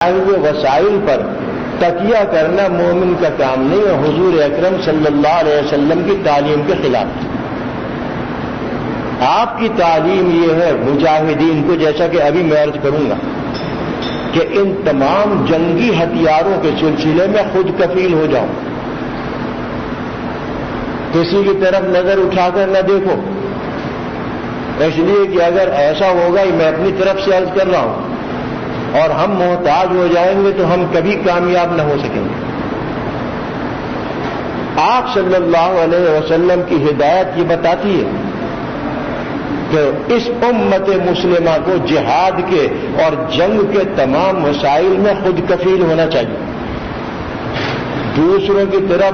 ہوئے وسائل پر تکیہ کرنا مومن کا کام نہیں ہے، حضور اکرم صلی اللہ علیہ وسلم کی تعلیم کے خلاف۔ آپ کی تعلیم یہ ہے مجاہدین کو، جیسا کہ ابھی میں عرض کروں گا، کہ ان تمام جنگی ہتھیاروں کے سلسلے میں خود کفیل ہو جاؤں، کسی کی طرف نظر اٹھا کر نہ دیکھو، اس لیے کہ اگر ایسا ہوگا میں اپنی طرف سے عرض کر رہا ہوں اور ہم محتاج ہو جائیں گے تو ہم کبھی کامیاب نہ ہو سکیں گے۔ آپ صلی اللہ علیہ وسلم کی ہدایت یہ بتاتی ہے کہ اس امت مسلمہ کو جہاد کے اور جنگ کے تمام مسائل میں خود کفیل ہونا چاہیے، دوسروں کی طرف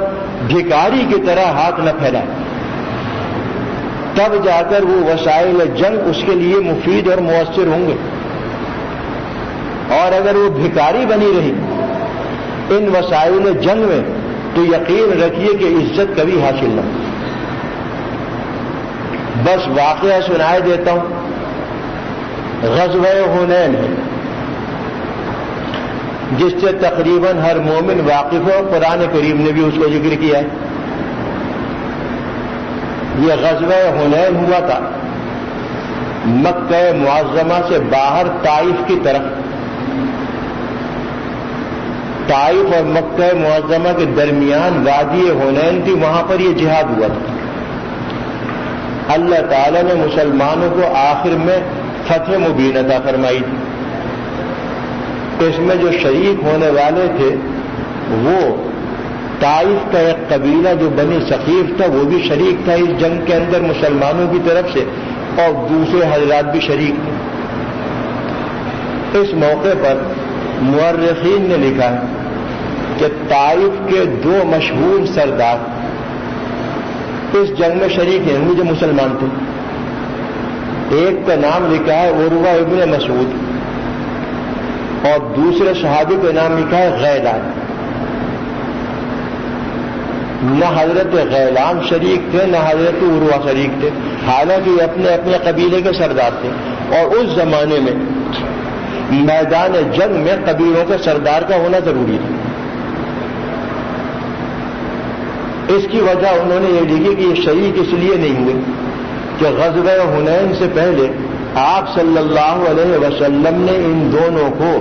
بھکاری کی طرح ہاتھ نہ پھیلائے، تب جا کر وہ وسائل جنگ اس کے لیے مفید اور مؤثر ہوں گے۔ اور اگر وہ بھکاری بنی رہی ان وسائل جنگ میں تو یقین رکھیے کہ عزت کبھی حاصل نہ ہو۔ بس واقعہ سنائے دیتا ہوں، غزوہ حنین ہے جس سے تقریباً ہر مومن واقف ہے، قرآن کریم نے بھی اس کو ذکر کیا ہے۔ یہ غزوہ حنین ہوا تھا مکہ معظمہ سے باہر طائف کی طرف، طائف اور مکہ معظمہ کے درمیان وادی حنین تھی، وہاں پر یہ جہاد ہوا تھا۔ اللہ تعالی نے مسلمانوں کو آخر میں فتح مبین عطا فرمائی تھی۔ اس میں جو شریک ہونے والے تھے وہ طائف کا ایک قبیلہ جو بنی ثقیف تھا وہ بھی شریک تھا اس جنگ کے اندر مسلمانوں کی طرف سے، اور دوسرے حضرات بھی شریک تھے۔ اس موقع پر مورخین نے لکھا ہے کہ طائف کے دو مشہور سردار اس جنگ میں شریک ہیں، جو مسلمان تھے۔ ایک کا نام لکھا ہے عروہ ابن مسعود اور دوسرے صحابی کا نام لکھا ہے غیلان۔ نہ حضرت غیلان شریک تھے نہ حضرت عروہ شریک تھے، حالانکہ یہ اپنے اپنے قبیلے کے سردار تھے، اور اس زمانے میں میدان جنگ میں قبیلوں کے سردار کا ہونا ضروری تھا۔ اس کی وجہ انہوں نے یہ لکھی کہ یہ شریک اس لیے نہیں ہوئے کہ غزوہ حنین سے پہلے آپ صلی اللہ علیہ وسلم نے ان دونوں کو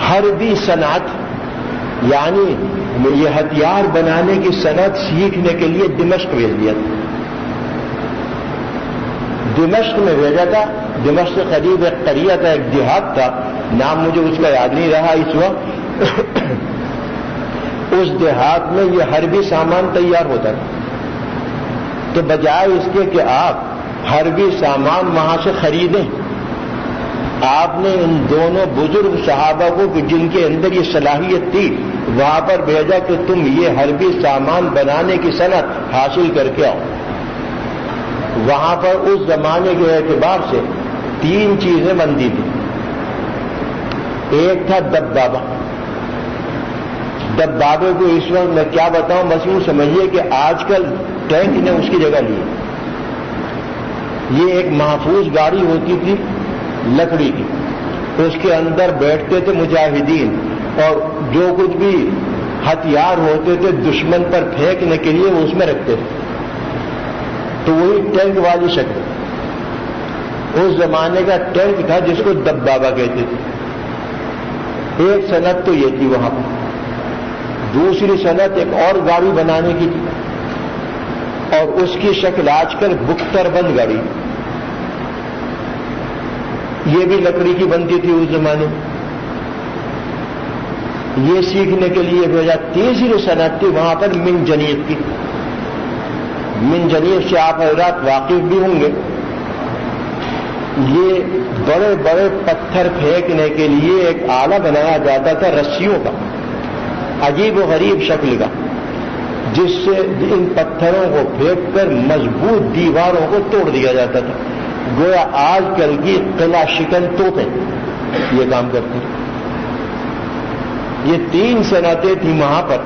حربی صنعت، یعنی یہ ہتھیار بنانے کی صنعت سیکھنے کے لیے دمشق بھیج دیا تھا۔ دمشق میں بھیجا تھا، دمشق کے قریب ایک قریہ تھا، ایک دیہات تھا، نام مجھے اس کا یاد نہیں رہا اس وقت۔ اس دیہات میں یہ حربی سامان تیار ہوتا تھا، تو بجائے اس کے کہ آپ حربی سامان وہاں سے خریدیں، آپ نے ان دونوں بزرگ صحابہ کو جن کے اندر یہ صلاحیت تھی وہاں پر بھیجا کہ تم یہ حربی سامان بنانے کی صنعت حاصل کر کے آؤ۔ وہاں پر اس زمانے کے اعتبار سے 3 چیزیں بنتی تھیں۔ ایک تھا دبدابہ، دبدابے کو اس وقت میں کیا بتاؤں، بس یوں سمجھیے کہ آج کل ٹینک نے اس کی جگہ لی۔ یہ ایک محفوظ گاڑی ہوتی تھی لکڑی کی، اس کے اندر بیٹھتے تھے مجاہدین اور جو کچھ بھی ہتھیار ہوتے تھے دشمن پر پھینکنے کے لیے وہ اس میں رکھتے تھے، تو وہی ٹینک والی شکل اس زمانے کا ٹینک تھا جس کو دبدابہ کہتے تھے۔ ایک صنعت تو یہ تھی وہاں پر۔ دوسری صنعت ایک اور گاڑی بنانے کی تھی، اور اس کی شکل آج کل بختر بند گاڑی، یہ بھی لکڑی کی بنتی تھی اس زمانے میں۔ یہ سیکھنے کے لیے بھیجا۔ تیسری صنعت تھی وہاں پر منجنیق کی۔ منجنیق سے آپ حضرات واقف بھی ہوں گے، یہ بڑے بڑے پتھر پھینکنے کے لیے ایک آلہ بنایا جاتا تھا رسیوں کا، عجیب و غریب شکل کا، جس سے ان پتھروں کو پھینک کر مضبوط دیواروں کو توڑ دیا جاتا تھا، گویا آج کل کی قلعہ شکن توپیں یہ کام کرتی۔ یہ 3 صنعتیں تھیں وہاں پر۔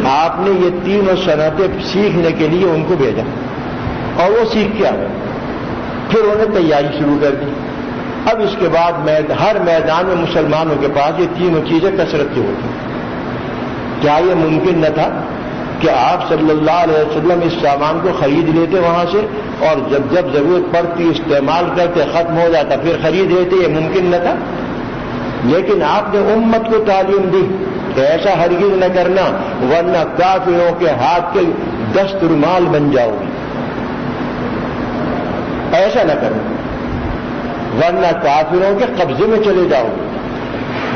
آپ نے یہ تینوں صنعتیں سیکھنے کے لیے ان کو بھیجا، اور وہ سیکھ کے آئے۔ پھر انہوں نے تیاری شروع کر دی۔ اب اس کے بعد ہر میدان میں مسلمانوں کے پاس یہ تینوں چیزیں کثرت سے ہوتی ہیں۔ کیا یہ ممکن نہ تھا کہ آپ صلی اللہ علیہ وسلم اس سامان کو خرید لیتے وہاں سے، اور جب جب ضرورت پڑتی استعمال کرتے، ختم ہو جاتا پھر خرید لیتے؟ یہ ممکن نہ تھا۔ لیکن آپ نے امت کو تعلیم دی کہ ایسا ہرگز نہ کرنا، ورنہ کافروں کے ہاتھ کے دست رومال بن جاؤ گے۔ ایسا نہ کرنا، ورنہ کافروں کے قبضے میں چلے جاؤ گے۔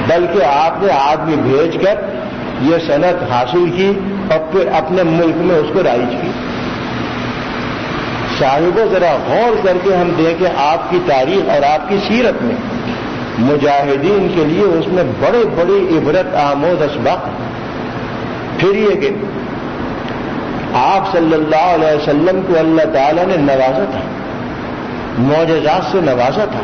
بلکہ آپ نے آدمی بھیج کر یہ صنعت حاصل کی اور پھر اپنے ملک میں اس کو رائج کی۔ صاحبوں ذرا غور کر کے ہم دیکھیں آپ کی تاریخ اور آپ کی سیرت میں مجاہدین کے لیے اس میں بڑے بڑے عبرت آموز اسباق۔ پھر یہ کہ آپ صلی اللہ علیہ وسلم کو اللہ تعالیٰ نے نوازا تھا، معجزات سے نوازا تھا،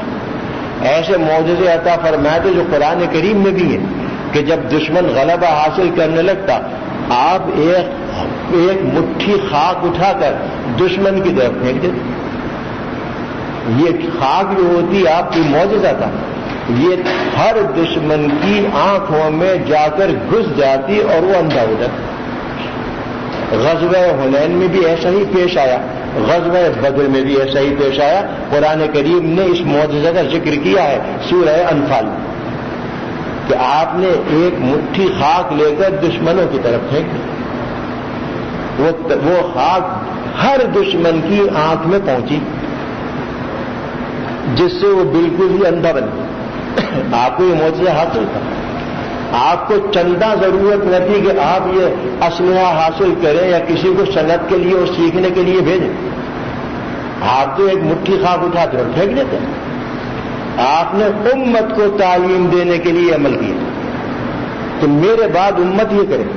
ایسے معجزے عطا فرمائے تھے جو قرآن کریم میں بھی ہیں کہ جب دشمن غلبہ حاصل کرنے لگتا آپ ایک مٹھی خاک اٹھا کر دشمن کی طرف پھینک دیتے۔ یہ خاک جو ہوتی آپ کی معجزہ تھا، یہ ہر دشمن کی آنکھوں میں جا کر گھس جاتی اور وہ اندھا ہو جاتا۔ غزوہ حنین میں بھی ایسا ہی پیش آیا، غزوہ بدر میں بھی ایسا ہی پیش آیا۔ قرآن کریم نے اس معجزہ کا ذکر کیا ہے سورہ انفال میں کہ آپ نے ایک مٹھی خاک لے کر دشمنوں کی طرف پھینک دی، وہ خاک ہر دشمن کی آنکھ میں پہنچی جس سے وہ بالکل ہی اندھا بن گیا۔ آپ کو یہ معجزہ حاصل تھا، آپ کو چندہ ضرورت نہ تھی کہ آپ یہ اسلحہ حاصل کریں یا کسی کو صنعت کے لیے اور سیکھنے کے لیے بھیجیں۔ آپ تو ایک مٹھی خاک اٹھاتے اور پھینک دیتے۔ آپ نے امت کو تعلیم دینے کے لیے عمل کیا تو میرے بعد امت یہ کرے۔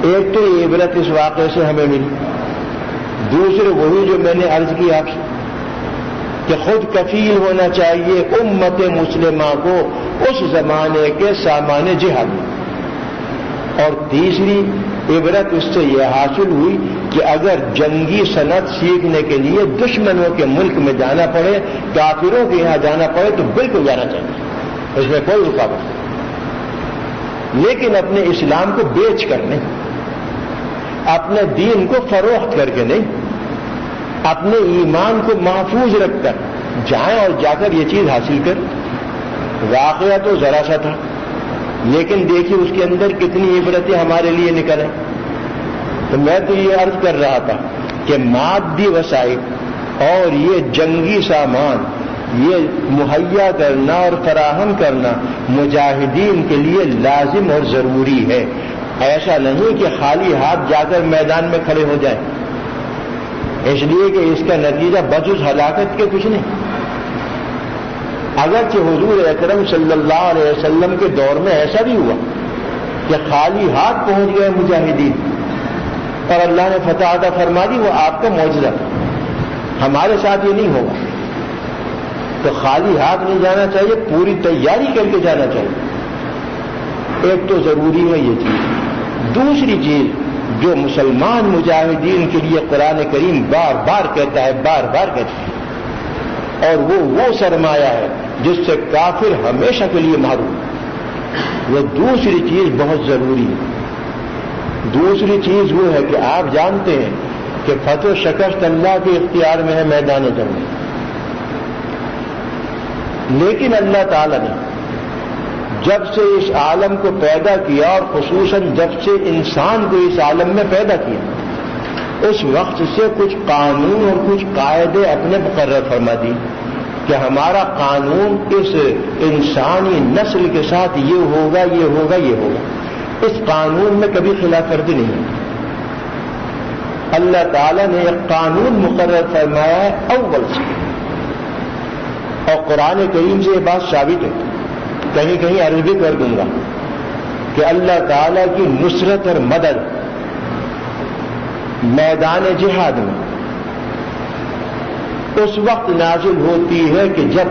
ایک تو یہ عبرت اس واقعے سے ہمیں ملی، دوسرے وہی جو میں نے عرض کی آپ سے کہ خود کفیل ہونا چاہیے امت مسلمہ کو اس زمانے کے سامان جہاد میں۔ اور تیسری عبرت اس سے یہ حاصل ہوئی کہ اگر جنگی صنعت سیکھنے کے لیے دشمنوں کے ملک میں جانا پڑے، کافروں کے یہاں جانا پڑے تو بالکل جانا چاہیے، اس میں کوئی رکاوٹ نہیں، لیکن اپنے اسلام کو بیچ کر نہیں، اپنے دین کو فروخت کر کے نہیں، اپنے ایمان کو محفوظ رکھ کر جائیں اور جا کر یہ چیز حاصل کر۔ واقعہ تو ذرا سا تھا لیکن دیکھیے اس کے اندر کتنی عبرتیں ہمارے لیے نکلیں۔ تو میں تو یہ عرض کر رہا تھا کہ مادی وسائل اور یہ جنگی سامان یہ مہیا کرنا اور فراہم کرنا مجاہدین کے لیے لازم اور ضروری ہے۔ ایسا نہیں کہ خالی ہاتھ جا کر میدان میں کھڑے ہو جائیں، اس لیے کہ اس کا نتیجہ بجز ہلاکت کے کچھ نہیں۔ اگرچہ حضور اکرم صلی اللہ علیہ وسلم کے دور میں ایسا بھی ہوا کہ خالی ہاتھ پہنچ گئے مجاہدین اور اللہ نے فتح عطا فرما دی، وہ آپ کا معجزہ تھا، ہمارے ساتھ یہ نہیں ہوگا۔ تو خالی ہاتھ نہیں جانا چاہیے، پوری تیاری کر کے جانا چاہیے۔ ایک تو ضروری ہے یہ چیز، دوسری چیز جو مسلمان مجاہدین کے لیے قرآن کریم بار بار کہتا ہے اور وہ سرمایہ ہے جس سے کافر ہمیشہ کے لیے محروم، وہ دوسری چیز بہت ضروری ہے۔ دوسری چیز وہ ہے کہ آپ جانتے ہیں کہ فتح و شکست اللہ کے اختیار میں ہے میدان جنگ، لیکن اللہ تعالی نے جب سے اس عالم کو پیدا کیا اور خصوصاً جب سے انسان کو اس عالم میں پیدا کیا، اس وقت سے کچھ قانون اور کچھ قاعدے اپنے مقرر فرما دی کہ ہمارا قانون اس انسانی نسل کے ساتھ یہ ہوگا یہ ہوگا یہ ہوگا۔ اس قانون میں کبھی خلاف ورزی نہیں ہے۔ اللہ تعالیٰ نے ایک قانون مقرر فرمایا ہے اول سے، اور قرآن کریم سے یہ بات ثابت ہے، کہیں کہیں عرض بھی کر دوں گا کہ اللہ تعالیٰ کی نصرت اور مدد میدان جہاد میں اس وقت نازل ہوتی ہے کہ جب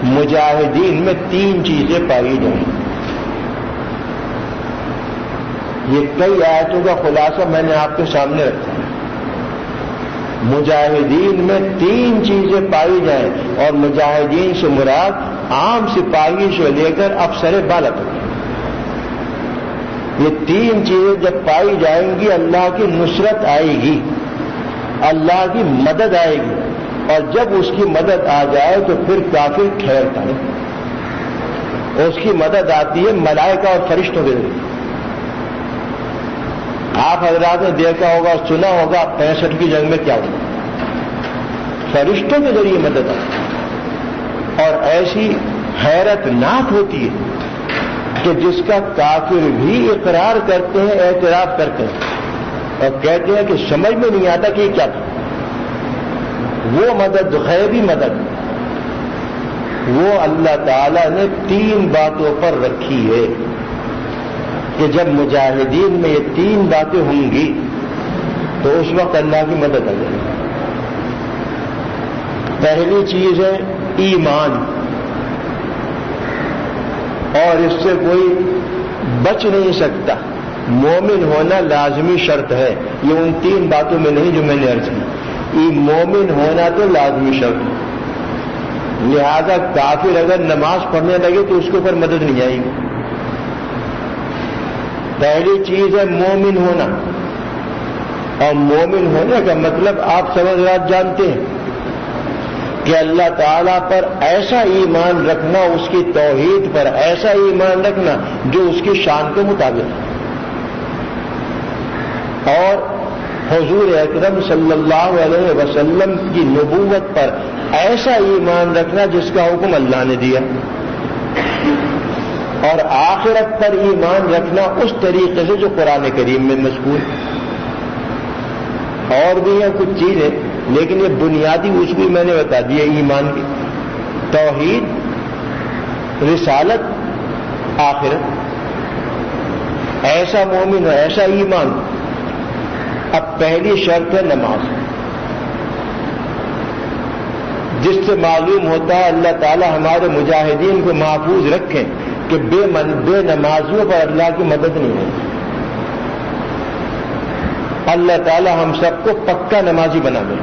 مجاہدین میں تین چیزیں پائی جائیں۔ یہ کئی آیتوں کا خلاصہ میں نے آپ کے سامنے رکھا ہے۔ مجاہدین میں 3 چیزیں پائی جائیں، اور مجاہدین سے مراد عام سپاہی سے لے کر افسر بالا تک، یہ 3 چیزیں جب پائی جائیں گی اللہ کی نصرت آئے گی، اللہ کی مدد آئے گی، اور جب اس کی مدد آ جائے تو پھر کافر ٹھہرتا ہے۔ اس کی مدد آتی ہے ملائکہ اور فرشتوں کے ذریعے۔ آپ حضرات نے دیکھا ہوگا، سنا ہوگا 65 کی جنگ میں کیا ہوا، فرشتوں کے ذریعے مدد آتی، اور ایسی حیرت ناک ہوتی ہے کہ جس کا کافر بھی اقرار کرتے ہیں، اعتراف کرتے ہیں، اور کہتے ہیں کہ سمجھ میں نہیں آتا کہ یہ کیا تھا۔ وہ مدد، غیبی مدد، وہ اللہ تعالیٰ نے 3 باتوں پر رکھی ہے کہ جب مجاہدین میں یہ 3 باتیں ہوں گی تو اس وقت اللہ کی مدد آ جائے گی۔ پہلی چیز ہے ایمان، اور اس سے کوئی بچ نہیں سکتا، مومن ہونا لازمی شرط ہے۔ یہ ان 3 باتوں میں نہیں جو میں نے عرض کی، مومن ہونا تو لازمی شرط ہے، لہذا کافر اگر نماز پڑھنے لگے تو اس کے اوپر مدد نہیں آئے گی۔ پہلی چیز ہے مومن ہونا، اور مومن ہونے کا مطلب آپ سمجھ جانتے ہیں کہ اللہ تعالیٰ پر ایسا ایمان رکھنا، اس کی توحید پر ایسا ایمان رکھنا جو اس کی شان کے مطابق ہے، اور حضور اکرم صلی اللہ علیہ وسلم کی نبوت پر ایسا ایمان رکھنا جس کا حکم اللہ نے دیا، اور آخرت پر ایمان رکھنا اس طریقے سے جو قرآن کریم میں مذکور ہے۔ اور بھی ہیں کچھ چیزیں، لیکن یہ بنیادی اصول میں نے بتا دیے ایمان کی: توحید، رسالت، آخرت، ایسا مومن ہے، ایسا ایمان۔ اب پہلی شرط ہے نماز، جس سے معلوم ہوتا ہے اللہ تعالی ہمارے مجاہدین کو محفوظ رکھیں کہ بے نمازیوں پر اللہ کی مدد نہیں ہے۔ اللہ تعالی ہم سب کو پکا نمازی بنا دے۔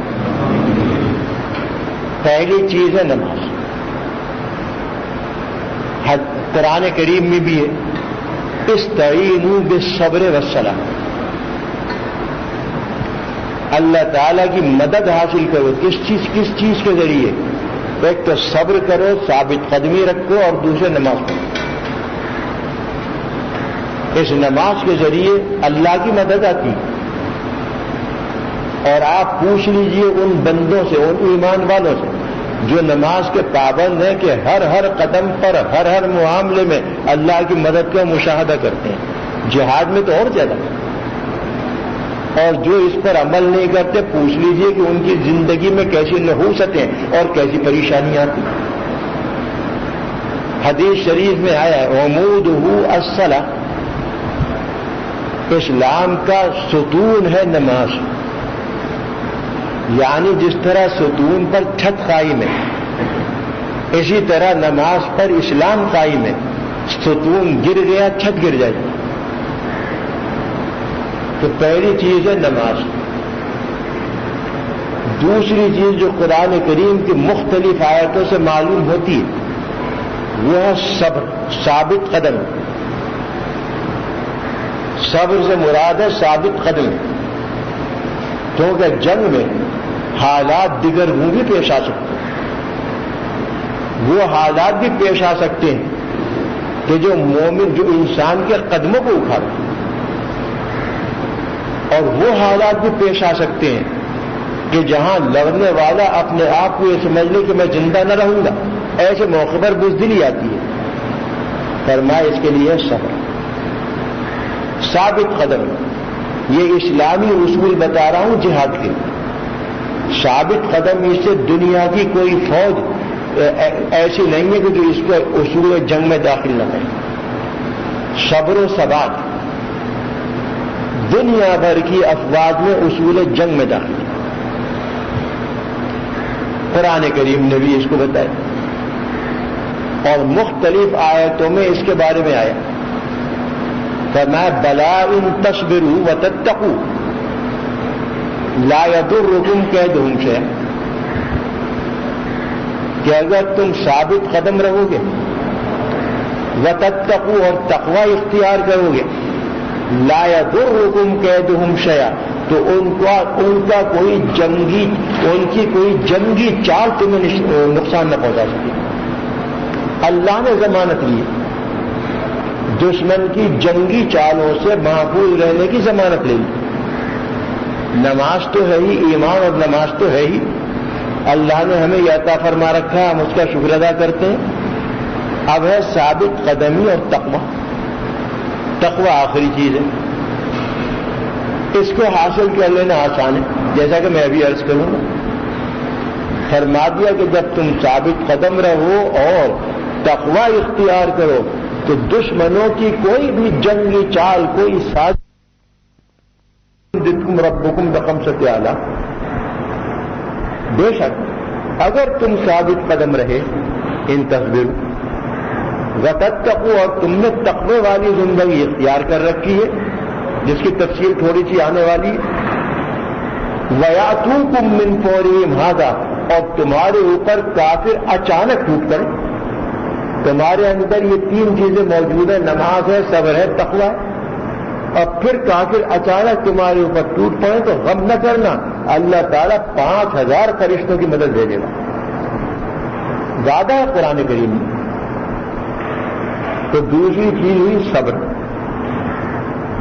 پہلی چیز ہے نماز، قرآن کریم میں بھی ہے استعینوا بالصبر والصلاۃ، اللہ تعالیٰ کی مدد حاصل کرو۔ کس چیز کے ذریعے؟ ایک تو صبر کرو، ثابت قدمی رکھو، اور دوسرے نماز پڑھو۔ اس نماز کے ذریعے اللہ کی مدد آتی، اور آپ پوچھ لیجئے ان بندوں سے، ان ایمان والوں سے جو نماز کے پابند ہیں کہ ہر قدم پر، ہر معاملے میں اللہ کی مدد کا مشاہدہ کرتے ہیں، جہاد میں تو اور زیادہ۔ اور جو اس پر عمل نہیں کرتے، پوچھ لیجئے کہ ان کی زندگی میں کیسی نحوستیں اور کیسی پریشانیاں آتی۔ حدیث شریف میں آیا ہے عمودہ الصلاۃ، اسلام کا ستون ہے نماز، یعنی جس طرح ستون پر چھت قائم ہے، اسی طرح نماز پر اسلام قائم ہے۔ ستون گر گیا، چھت گر جائے۔ تو پہلی چیز ہے نماز۔ دوسری چیز جو قرآن کریم کی مختلف آیتوں سے معلوم ہوتی ہے وہ ہے صبر، ثابت قدم۔ صبر سے مراد ہے ثابت قدم، کیونکہ جنگ میں حالات دیگر وہ بھی پیش آ سکتے ہیں، وہ حالات بھی پیش آ سکتے ہیں کہ جو مومن، جو انسان کے قدموں کو اکھاڑے، اور وہ حالات بھی پیش آ سکتے ہیں کہ جہاں لڑنے والا اپنے آپ کو یہ سمجھ لے کہ میں زندہ نہ رہوں گا، ایسے موقع پر بزدلی آتی ہے۔ فرمایا اس کے لیے صبر، ثابت قدم۔ یہ اسلامی اصول بتا رہا ہوں جہاد کے۔ ثابت قدم، اس سے دنیا کی کوئی فوج ایسی نہیں ہے کہ جو اس کو اصول جنگ میں داخل نہ کرے۔ صبر و ثبات دنیا بھر کی افواج میں اصول جنگ میں داخل ہے۔ قرآن کریم نے بھی اس کو بتایا، اور مختلف آیتوں میں اس کے بارے میں آیا۔ فرمایا بلا ان تصبروا وتتقوا، لا یضرکم کیدہم شیئا، کہ اگر تم ثابت قدم رہو گے وتتقوا اور تقوی اختیار کرو گے، لا یضرکم کیدہم شیئا، تو ان کی کوئی جنگی چال تمہیں نقصان نہ پہنچا سکے۔ اللہ نے ضمانت لی، دشمن کی جنگی چالوں سے محفوظ رہنے کی ضمانت لے لی۔ نماز تو ہے ہی، ایمان اور نماز تو ہے ہی، اللہ نے ہمیں یہ عطا فرما رکھا ہے، ہم اس کا شکر ادا کرتے ہیں۔ اب ہے ثابت قدمی اور تقوی۔ تقوی آخری چیز ہے، اس کو حاصل کر لینا آسان ہے، جیسا کہ میں ابھی عرض کروں گا۔ فرما دیا کہ جب تم ثابت قدم رہو اور تقوی اختیار کرو تو دشمنوں کی کوئی بھی جنگی چال، کوئی سازش، یمددکم ربکم بخمسۃ آلاف، بے شک اگر تم ثابت قدم رہے، ان تصبروا وتتقوا، اور تم نے تقوی والی زندگی اختیار کر رکھی ہے، جس کی تفصیل تھوڑی سی آنے والی، وَيَأْتُوكُم مِّن فَوْرِهِمْ هَٰذَا، اور تمہارے اوپر کافر اچانک ٹوٹ پڑے۔ تمہارے اندر یہ تین چیزیں موجود ہیں، نماز ہے، صبر ہے، تقوی ہے، اور پھر کافر اچانک تمہارے اوپر ٹوٹ پڑے تو غم نہ کرنا، اللہ تعالیٰ 5000 فرشتوں کی مدد دے دے گا۔ وعدہ ہے قرآن کریم میں۔ تو دوسری چیز ہوئی صبر،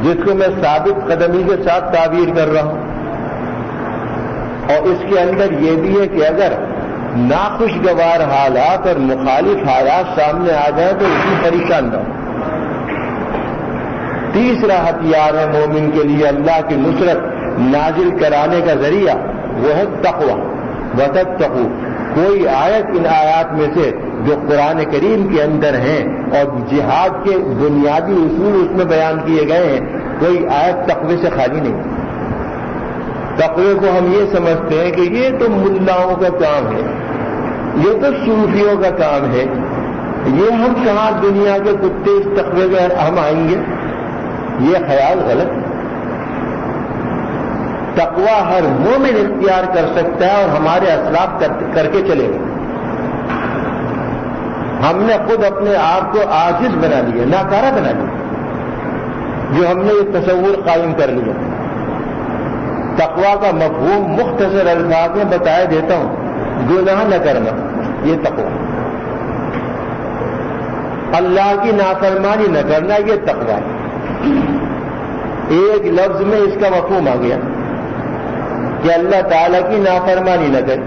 جس کو میں ثابت قدمی کے ساتھ تعبیر کر رہا ہوں، اور اس کے اندر یہ بھی ہے کہ اگر ناخوشگوار حالات اور مخالف حالات سامنے آ جائیں تو اسی پریشان نہ ہو۔ تیسرا ہتھیار ہے مومن کے لیے اللہ کی نصرت نازل کرانے کا ذریعہ، وہ ہے تقوی۔ وتتقوا، کوئی آیت ان آیات میں سے جو قرآن کریم کے اندر ہیں اور جہاد کے بنیادی اصول اس میں بیان کیے گئے ہیں، کوئی آیت تقوی سے خالی نہیں۔ تقوی کو ہم یہ سمجھتے ہیں کہ یہ تو ملاؤں کا کام ہے، یہ تو صوفیوں کا کام ہے، یہ ہم کہاں دنیا کے کتے اس تقوی میں ہم آئیں گے، یہ خیال غلط ہے۔ تقوی ہر مومن اختیار کر سکتا ہے اور ہمارے اسلاف کر کے چلے گا۔ ہم نے خود اپنے آپ کو عاجز بنا لیا، ناکارہ بنا لیا، جو ہم نے یہ تصور قائم کر لیا۔ تقوی کا مفہوم مختصر الفاظ میں بتایا دیتا ہوں، گناہ نہ کرنا، یہ تقوی۔ اللہ کی نافرمانی نہ کرنا، یہ تقوی۔ ایک لفظ میں اس کا مفہوم آ گیا کہ اللہ تعالیٰ کی نافرمانی نہ کرے،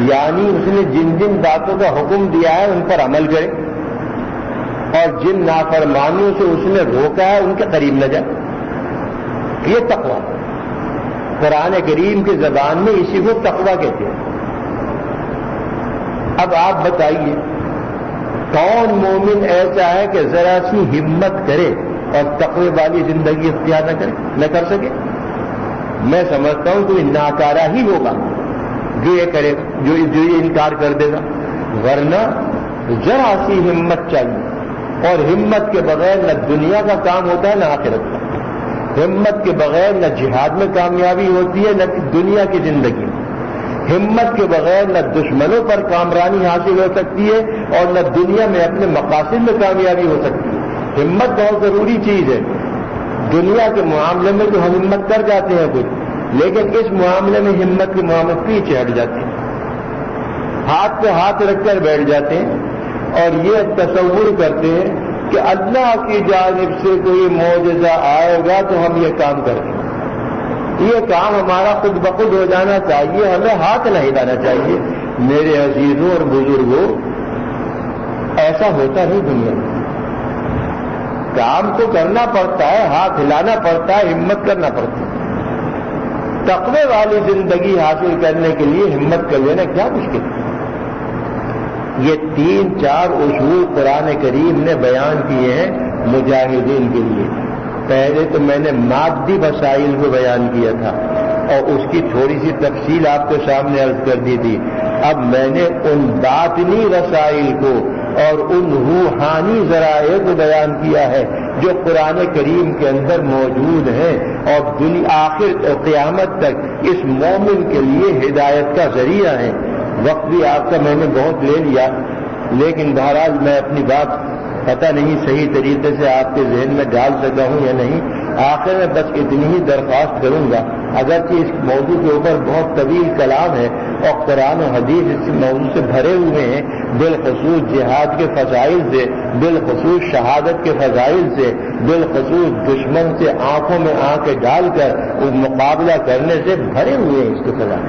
یعنی اس نے جن جن باتوں کا حکم دیا ہے ان پر عمل کرے، اور جن نافرمانیوں سے اس نے روکا ہے ان کے قریب نہ جائے، یہ تقوی۔ قرآن کریم کی زبان میں اسی کو تقوی کہتے ہیں۔ اب آپ بتائیے کون مومن ایسا ہے کہ ذرا سی ہمت کرے اور تقوی والی زندگی اختیار نہ کر سکے؟ میں سمجھتا ہوں کوئی ناکارہ ہی ہوگا جو یہ کرے گا، جو یہ انکار کر دے گا، ورنہ ذرا سی ہمت چاہیے، اور ہمت کے بغیر نہ دنیا کا کام ہوتا ہے نہ آخرت کا۔ ہمت کے بغیر نہ جہاد میں کامیابی ہوتی ہے نہ دنیا کی زندگی میں۔ ہمت کے بغیر نہ دشمنوں پر کامرانی حاصل ہو سکتی ہے اور نہ دنیا میں اپنے مقاصد میں کامیابی ہو سکتی ہے۔ ہمت بہت ضروری چیز ہے۔ دنیا کے معاملے میں تو ہم ہمت کر جاتے ہیں کچھ، لیکن اس معاملے میں ہمت کے معاملے پیچھے ہٹ جاتے ہیں، ہاتھ پہ ہاتھ رکھ کر بیٹھ جاتے ہیں اور یہ تصور کرتے ہیں کہ اللہ کی جانب سے کوئی معجزہ آئے گا تو ہم یہ کام کریں گے۔ یہ کام ہمارا خود بخود ہو جانا چاہیے، ہمیں ہاتھ نہ ہلانا چاہیے۔ میرے عزیزوں اور بزرگوں، ایسا ہوتا نہیں دنیا میں۔ کام تو کرنا پڑتا ہے، ہاتھ ہلانا پڑتا ہے، ہمت کرنا پڑتا ہے۔ تقوی والی زندگی حاصل کرنے کے لیے ہمت کر لینا کیا مشکل ہے؟ یہ 3-4 اصول قرآن کریم نے بیان کیے ہیں مجاہدین کے لیے۔ پہلے تو میں نے مادی وسائل کو بیان کیا تھا اور اس کی تھوڑی سی تفصیل آپ کے سامنے عرض کر دی تھی۔ اب میں نے ان باطنی وسائل کو اور ان روحانی ذرائع کو بیان کیا ہے جو قرآن کریم کے اندر موجود ہیں اور آخر قیامت تک اس مومن کے لیے ہدایت کا ذریعہ ہیں۔ وقت بھی آپ کا میں نے بہت لے لیا، لیکن بہرحال میں اپنی بات پتہ نہیں صحیح طریقے سے آپ کے ذہن میں ڈال سکا ہوں یا نہیں۔ آخر میں بس اتنی ہی درخواست کروں گا، اگرچہ اس موضوع کے اوپر بہت طویل کلام ہے اور قرآن و حدیث اس موضوع سے بھرے ہوئے ہیں، بالخصوص جہاد کے فضائل سے، بالخصوص شہادت کے فضائل سے، بالخصوص دشمن سے آنکھوں میں آنکھیں ڈال کر مقابلہ کرنے سے بھرے ہوئے ہیں۔ اس کے فضائل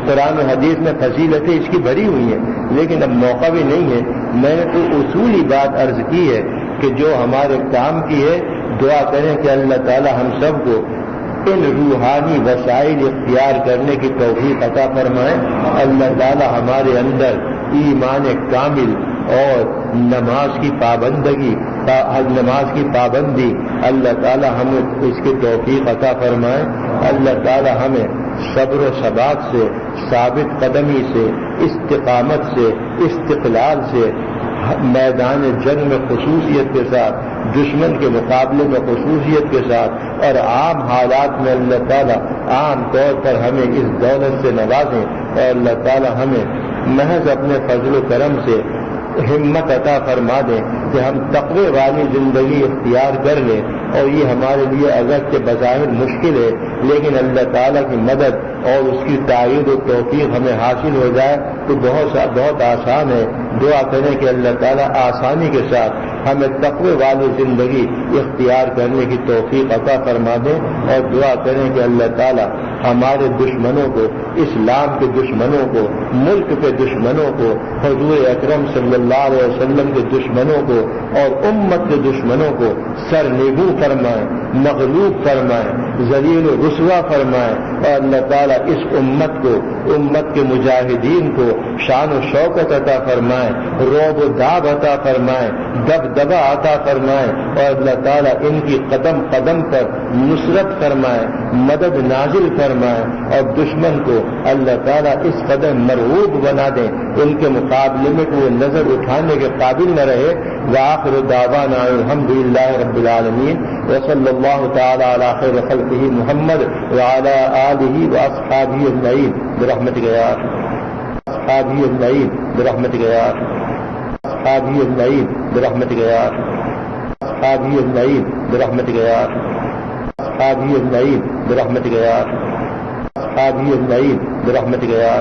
قرآن و حدیث میں فضیلتیں اس کی بھری ہوئی ہیں، لیکن اب موقع بھی نہیں ہے۔ میں نے تو اصولی بات عرض کی ہے کہ جو ہمارے کام کی ہے، دعا کریں کہ اللہ تعالی ہم سب کو ان روحانی وسائل اختیار کرنے کی توفیق عطا فرمائے۔ اللہ تعالی ہمارے اندر ایمان کامل اور نماز کی پابندی اللہ تعالی ہمیں اس کی توفیق عطا فرمائے۔ اللہ تعالی ہمیں صبر و ثبات سے، ثابت قدمی سے، استقامت سے، استقلال سے، میدان جنگ میں خصوصیت کے ساتھ، دشمن کے مقابلے میں خصوصیت کے ساتھ اور عام حالات میں اللہ تعالیٰ عام طور پر ہمیں اس دولت سے نوازیں، اور اللہ تعالیٰ ہمیں محض اپنے فضل و کرم سے ہمت عطا فرما دیں کہ ہم تقوی والی زندگی اختیار کر لیں۔ اور یہ ہمارے لیے اگرچہ بظاہر مشکل ہے، لیکن اللہ تعالیٰ کی مدد اور اس کی تائید و توفیق ہمیں حاصل ہو جائے تو بہت آسان ہے۔ دعا کریں کہ اللہ تعالیٰ آسانی کے ساتھ ہمیں تقوی والی زندگی اختیار کرنے کی توفیق عطا فرما دیں، اور دعا کریں کہ اللہ تعالیٰ ہمارے دشمنوں کو، اسلام کے دشمنوں کو، ملک کے دشمنوں کو، حضور اکرم صلی اللہ علیہ وسلم کے دشمنوں کو اور امت کے دشمنوں کو سرنگو فرمائیں، مغلوب فرمائیں، ذلیل و رسوا فرمائیں، اور اللہ تعالیٰ اس امت کے مجاہدین کو شان و شوکت عطا فرمائیں، رعب و داب عطا فرمائیں، دبدبہ عطا فرمائیں، اور اللہ تعالیٰ ان کی قدم قدم پر نصرت فرمائیں، مدد نازل فرمائیں، اور دشمن کو اللہ تعالیٰ اس قدر مرعوب بنا دیں ان کے مقابلے میں کہ وہ نظر اٹھانے کے قابل نہ رہے۔ وآخر دعوانا الحمد للہ رب العالمین، وصلی اللہ تعالی علی خیر خلقہ محمد وعلی آلہ واصحابہ اجمعین برحمتک یا اصحابہ اجمعین برحمتک یا اصحابہ اجمعین برحمتک یا اصحابہ اجمعین برحمتک یا اصحابہ اجمعین برحمتک یا اصحابہ اجمعین برحمتک یا